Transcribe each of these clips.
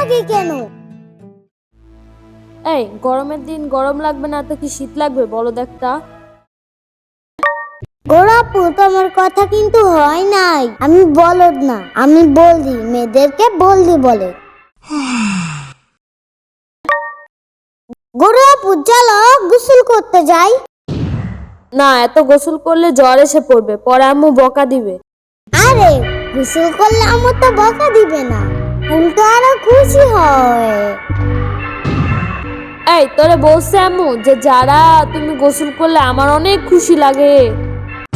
লাগে কেন? এই গরমের দিন গরম লাগবে না তো কি শীত লাগবে বলো দেখটা? গোরাপু, তোমার কথা কিন্তু হয় নাই। আমি বলদ না, আমি বলদি। মেয়েদেরকে বলদি বলে। গোরাপু, চলো গোসল করতে যাই। না, এত গোসল করলে জ্বর এসে পড়বে, পরে আম্মু বকা দিবে। আরে গোসল করলে আমার তো বকা দিবে না, উল্টো আরো খুশি হয়। এই তোরে বলছে আম্মু যে যারা তুমি গোসল করলে আমার অনেক খুশি লাগে।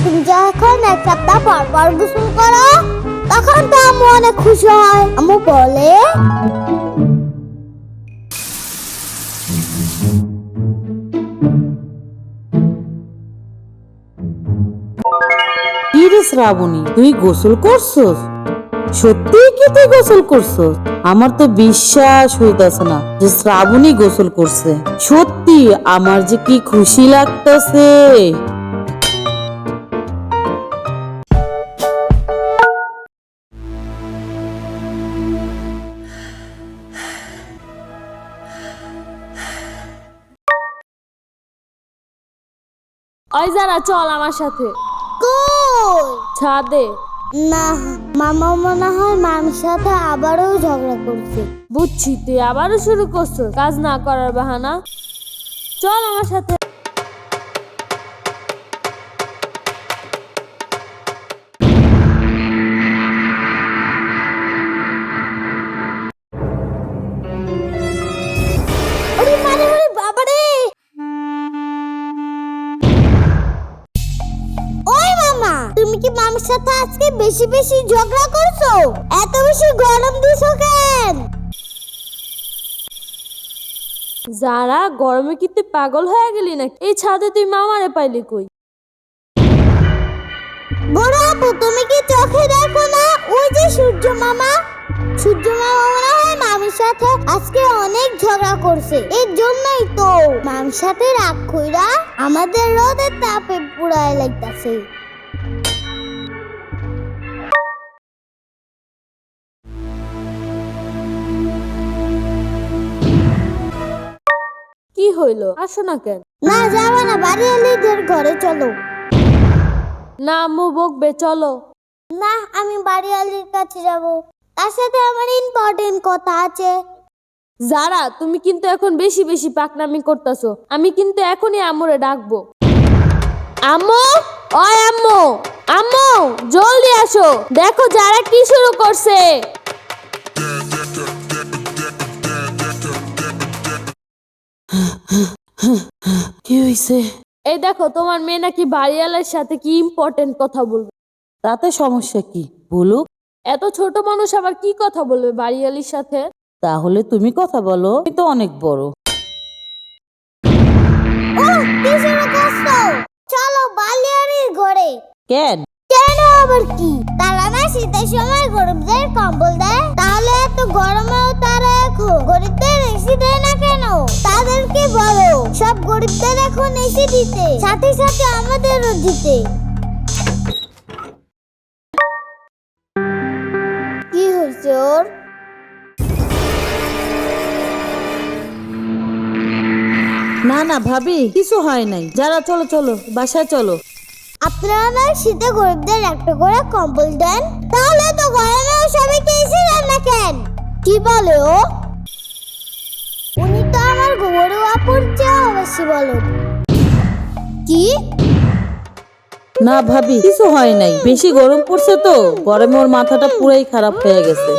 তুমি যখন এক সপ্তাহ পর পর গোসল করো তখন তো আম্মু অনেক খুশি হয়। আম্মু বলে, কি রে শ্রাবণী, তুই গোসল করছস? সত্যি কি তুই গোসল করছস? আমার তো বিশ্বাস হইতাছে না যে শ্রাবণী গোসল করছে। সত্যি আমার যে কি খুশি লাগতেছে। ওই যারা চল আমার সাথে কই? ছাদে। না, মামা মনে হয় মামির সাথে আবারও ঝগড়া করছে। বুঝছি, তুই আবারও শুরু করছো কাজ না করার বাহানা। চল আমার সাথে। ওরে মারে, ওরে বাবারে! ওই মামা, তুমি কি মামির সাথে আজকে বেশি বেশি ঝগড়া করছো? এত বেশি গরম দিছো কেন? যারা গরমে কি তুই পাগল হয়ে গেলি নাকি? এই ছাদে তুই মামারে পাইলি কই? বড় আপু, তুমি কি চোখে দেখো না? ওই যে সূর্য মামা। সূর্য মামা মনে হয় মামির সাথে আজকে অনেক ঝগড়া করছে। এর জন্যই তো মামির সাথে রাগ কইরা আমাদের রোদের তাপে পুড়ায় লাগতাছে। কি হইলো? আসো না কেন? না, যাবো না, বাড়িওয়ালিদের ঘরে চলো। না আম্মু বকবে, চলো। না, আমি বাড়িওয়ালির কাছে যাব, তার সাথে আমার ইম্পর্টেন্ট কথা আছে। যারা তুমি কিন্তু এখন বেশি বেশি পাকনামি করতেছো। আমি কিন্তু এখনই আম্মুরে ডাকবো। আম্মু, ওই আম্মু, আম্মু জলদি আসো, দেখো যারা কি শুরু করছে। কি হইছে? এই দেখো তোমার মেয়ে নাকি বাড়িওয়ালার সাথে কি ইম্পর্টেন্ট কথা বলবে। তাতে সমস্যা কি বলুক? এত ছোট মানুষ আবার কি কথা বলবে বাড়িওয়ালির সাথে? তাহলে তুমি কথা বলো, আমি তো অনেক বড়। কি শুরু করছো? চলো বাড়িওয়ালির ঘরে। কেন? কেন আবার কি? তারা না শীতের সময় গরিবদের কম্বল দেয়, তাহলে এত গরমেও তারা এখন গরিবদের এসি দেয় না কেন? তাদেরকে বলো সব গরিবদের এখন এসি দিতে, সাথে সাথে আমাদেরও দিতে। কি হয়েছে ওর? না না ভাবি, কিছু হয় নাই। যারা চলো চলো, বাসায় চলো। আপনারা না শীতে গরিবদের একটা করে কম্বল দেন, তাহলে তো গরমেও সবাইকে এসি দেন না কেন? কি বলে ও? উনি তো আমার বড় আপুর চেয়েও বেশি বলেন। কি? না ভাবি, কিছু হয় নাই। বেশি গরম পড়ছে তো, গরমে ওর মাথাটা পুরাই খারাপ হয়ে গেছে।